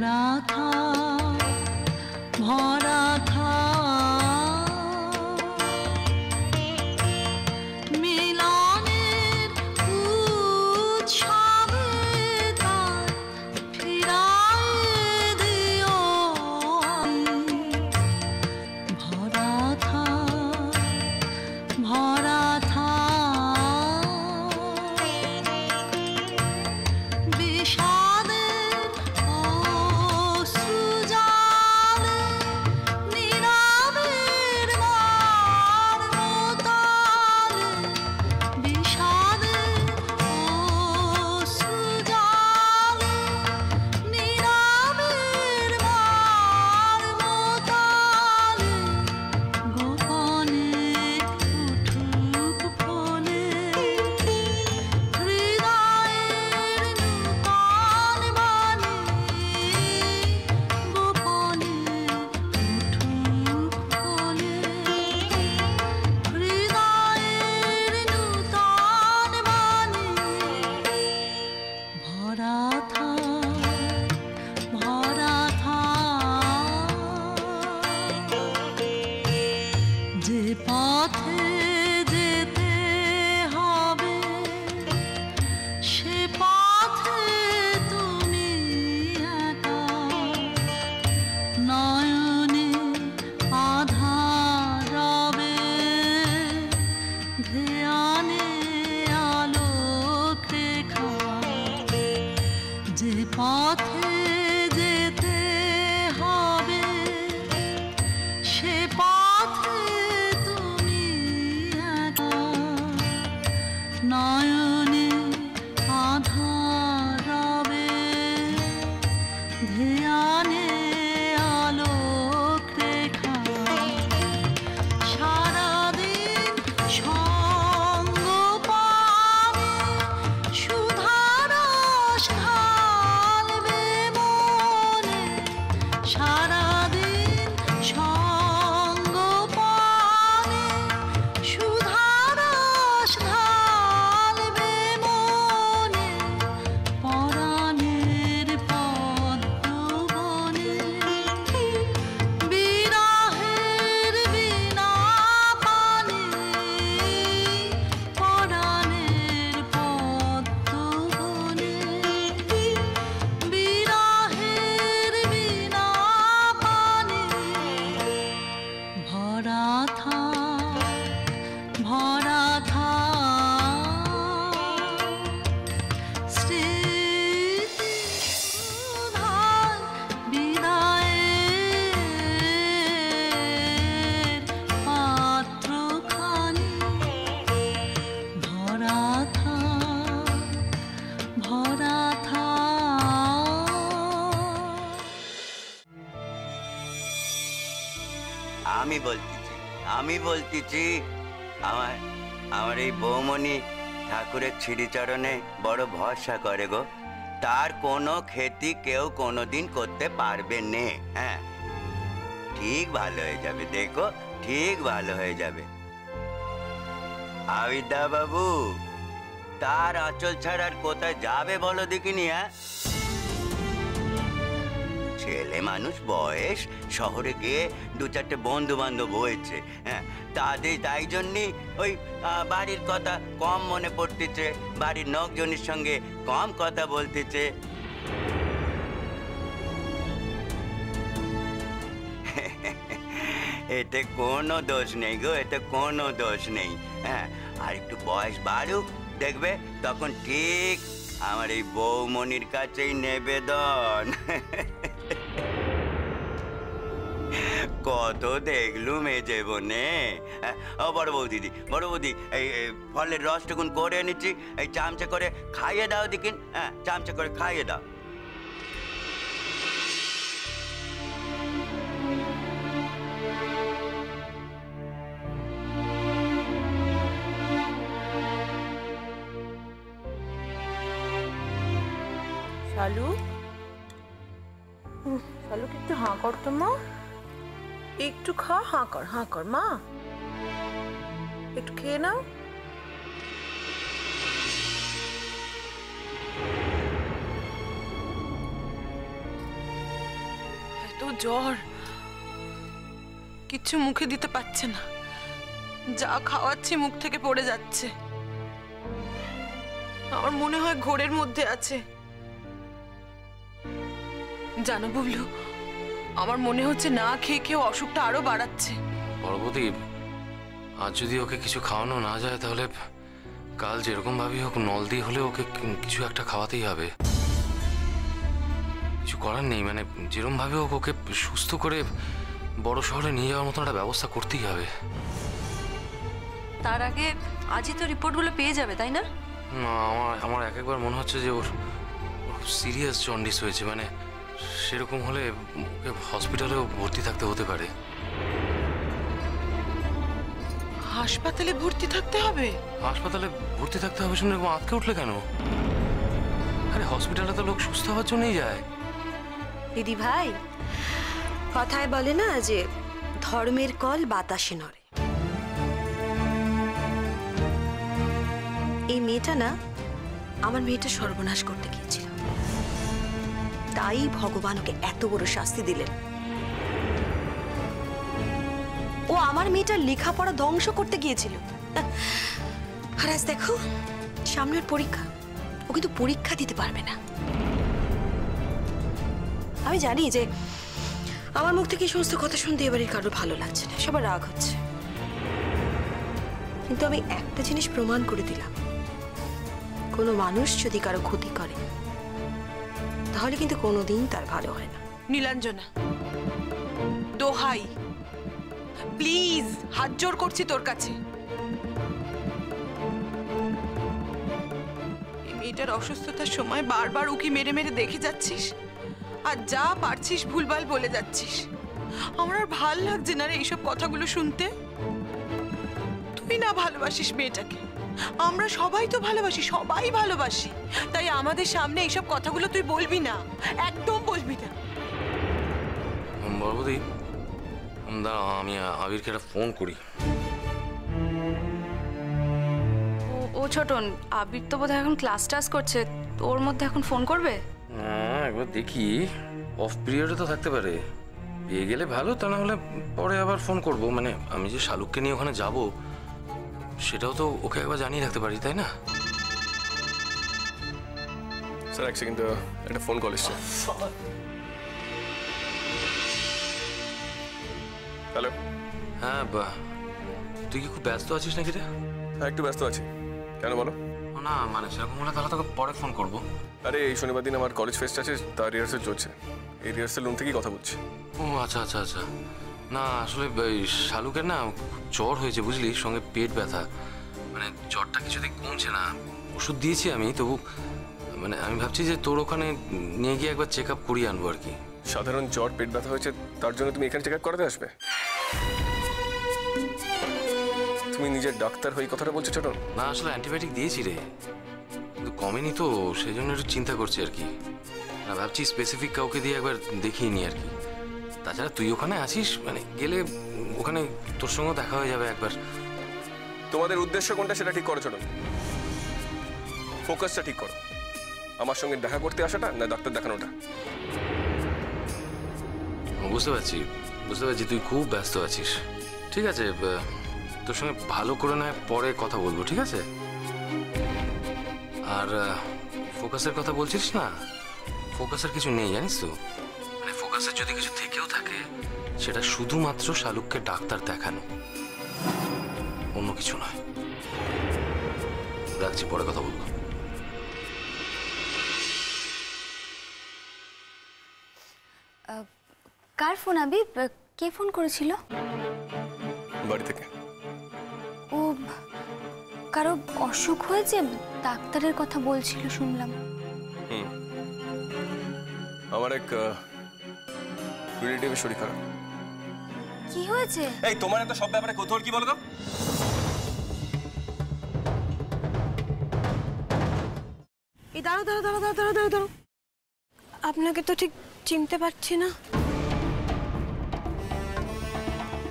ভরা থা ভরা থা আমি বলতেছি আমার এই বৌমনি ঠাকুরের শ্রীচরণে বড় ভরসা করে গো। তার কোনো ক্ষতি কেউ কোনোদিন করতে পারবে না। হ্যাঁ, ঠিক ভালো হয়ে যাবে, দেখো ঠিক ভালো হয়ে যাবে। আবিদা বাবু তার আঁচল ছাড়া আর কোথায় যাবে বলো দেখিনি? হ্যাঁ, ছেলে মানুষ বয়স, শহরে গিয়ে দু চারটে বন্ধু বান্ধব হয়েছে। হ্যাঁ, তাই জন্যই ওই বাড়ির কথা কম মনে পড়তেছে, বাড়ির লোকজনের সঙ্গে কম কথা বলতেছে। এতে কোনো দোষ নেই গো, এতে কোনো দোষ নেই। হ্যাঁ, আর একটু বয়স বাড়ুক, দেখবে তখন ঠিক আমার এই বৌমনির কাছেই নিবেদন। কত দেখলুম এ জীবনে। বড় বৌদি, এই ফলের রসটুকুন করে এনেছি, এই চামচা করে খাইয়ে দাও দেখিন। হ্যাঁ, চামচা করে খাইয়ে দাও। শালু, শালুকে একটু হাঁ কর তো মা, একটু খা, হাঁ কর মা, একটু খেয়ে নাও। এত জ্বর, কিচ্ছু মুখে দিতে পারছে না, যা খাওয়াচ্ছি মুখ থেকে পড়ে যাচ্ছে। আমার মনে হয় ঘোরের মধ্যে আছে। জানো বুবলু, আমার মনে হচ্ছে না খেয়ে খেয়ে অসুখটা আরো বাড়াচ্ছে। পরবর্তী আজ যদি ওকে কিছু খাওয়ানো না যায় তাহলে কাল যেরকম ভাবেই হোক নল দিয়ে হলে ওকে কিছু একটা খাওয়াতেই হবে। কিছু করার নেই, মানে যেরকম ভাবে হোক ওকে সুস্থ করে বড় শহরে নিয়ে যাওয়ার মতো একটা ব্যবস্থা করতেই হবে। তার আগে আজই তো রিপোর্টগুলো পেয়ে যাবে, তাই না? না, আমার এক একবার মনে হচ্ছে যে ওর সিরিয়াস জন্ডিস হয়েছে, মানে সেরকম হলে ওকে হসপিটালেও ভর্তি থাকতে হতে পারে। হাসপাতালে ভর্তি থাকতে হবে? হাসপাতালে ভর্তি থাকতে হবে শুনে এরকম আঁতকে উঠলে কেন? আরে হসপিটালে তো লোক সুস্থ হওয়ার জন্যই যায়। দিদি ভাই, কথায় বলে না যে ধর্মের কল বাতাসে নড়ে। এই মেয়েটা না আমার মেয়েটা সর্বনাশ করতে গিয়েছিল, তাই ভগবান ওকে এত বড় শাস্তি দিলেন। ও আমার মেয়েটার লেখাপড়া ধ্বংস করতে গিয়েছিল, আর আজ দেখো সামনের পরীক্ষা, ও কিন্তু পরীক্ষা দিতে পারবে না। আমি জানি যে আমার মুখ থেকে সমস্ত কথা শুনতে এবারে কারো ভালো লাগছে না, সবার রাগ হচ্ছে, কিন্তু আমি একটা জিনিস প্রমাণ করে দিলাম, কোনো মানুষ যদি কারো ক্ষতি করে তাহলে কিন্তু কোনোদিন তার ভালো হয় না। নীলাঞ্জনা, দোহাই, প্লিজ হাত জোড় করছি তোর কাছে। এই মেয়েটার অসুস্থতার সময় বারবার উকি মেরে মেরে দেখে যাচ্ছিস, আর যা পারছিস ভুলভাল বলে যাচ্ছিস। আমার আর ভাল লাগছে না রে এইসব কথাগুলো শুনতে। তুই না ভালোবাসিস মেয়েটাকে, আমরা সবাই তো ভালোবাসি, সবাই ভালোবাসি, তাই আমাদের সামনে এইসব কথাগুলো তুই বলবি না, একদম বলবি না। বড়বদি, দাঁড়াও, আমি আবিরকে একটা ফোন করি। ও ছোটন, আবির তো বোধহয় এখন ক্লাস টাস করছে, ওর মধ্যে এখন ফোন করবে? একবার দেখি, অফ পিরিয়ডে তো থাকতে পারে, পেয়ে গেলে ভালো, তা না হলে পরে আবার ফোন করব। মানে আমি যে শালুককে নিয়ে ওখানে যাব সেটাও তো ওকে একবার জানিয়ে রাখতে পারি, তাই না? স্যার এক সেকেন্ড, একটা ফোন কল এসছে। হ্যালো। হ্যাঁ, তুই কি খুব ব্যস্ত আছিস নাকি রে? হ্যাঁ, একটু ব্যস্ত আছি। কেন বলো? না মানে সেরকম হলে তাহলে তোকে পরে ফোন করবো। আরে এই শনিবার দিন আমার কলেজ ফেস্ট আছে, তার রিহার্সাল চলছে, এই রিহার্সাল রুম থেকেই কথা বলছি। ও আচ্ছা আচ্ছা আচ্ছা। না আসলে শালুকের না জ্বর হয়েছে বুঝলি, সঙ্গে পেট ব্যথা, মানে জ্বরটা কিছুতেই কমছে না। ওষুধ দিয়েছি আমি, তবু মানে আমি ভাবছি যে তোর ওখানে নিয়ে গিয়ে একবার চেক আপ করিয়ে আনবো আর কি। সাধারণ জ্বর, পেট ব্যথা হয়েছে, তার জন্য তুমি এখানে চেক আপ করাতে আসবে? তুমি নিজের ডাক্তার হয়ে কথাটা বলছো ছোট? না আসলে অ্যান্টিবায়োটিক দিয়েছি রে, কিন্তু কমেনি তো, সেই জন্য একটু চিন্তা করছি আর কি। না ভাবছি স্পেসিফিক কাউকে দিয়ে একবার দেখিয়ে নি আর কি। তাছাড়া তুই ওখানে আছিস, মানে গেলে ওখানে তোর সঙ্গেও দেখা হয়ে যাবে একবার। তোমাদের উদ্দেশ্য কোনটা সেটা ঠিক করো ছোট, ফোকাসটা ঠিক করো। আমার সঙ্গে দেখা করতে আসাটা না ডাক্তার দেখানোটা? বুঝতে পারছি বুঝতে পারছি, তুই খুব ব্যস্ত আছিস। ঠিক আছে, তোর সঙ্গে ভালো করে নয় পরে কথা বলবো, ঠিক আছে? আর ফোকাসের কথা বলছিস না, ফোকাসের কিছু নেই জানিস তো, মানে ফোকাসের যদি কিছু থেকেও থাকে সেটা শুধুমাত্র শালুককে ডাক্তার দেখানো, অন্য কিছু নয়। রাখছি, পরে কথা বলবো। কার ফোন আবি? কে ফোন করেছিল? বাড়ি থেকে। ও কারো অসুখ হয়েছে, ডাক্তারের কথা বলছিল শুনলাম। আমার এক রিলেটিভের শরীর খারাপ। কি হয়েছে? এই তোমার এত সব ব্যাপারে কৌতূহল কি বলো তো? এই দাঁড়াও দাঁড়াও দাঁড়াও দাঁড়াও দাঁড়াও দাঁড়াও, আপনাকে তো ঠিক চিনতে পারছি না।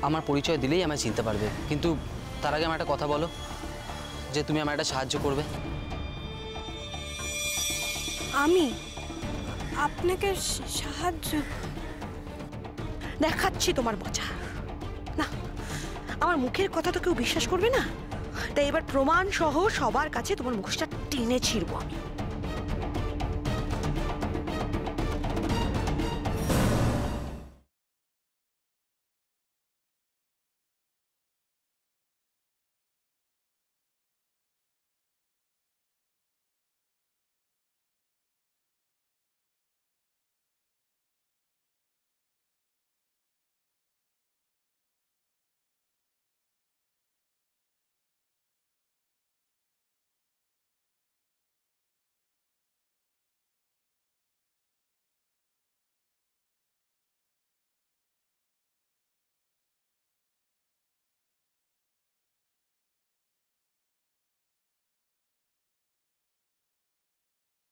আমার পরিচয় দিলেই আমায় চিনতে পারবে, কিন্তু তার আগে আমার একটা কথা বলো, যে তুমি আমার একটা সাহায্য করবে। আমি আপনাকে সাহায্য? দেখাচ্ছি তোমার মজা। না, আমার মুখের কথা তো কেউ বিশ্বাস করবে না, তাই এবার প্রমাণ সহ সবার কাছে তোমার মুখোশটা টেনে ছিঁড়বো আমি।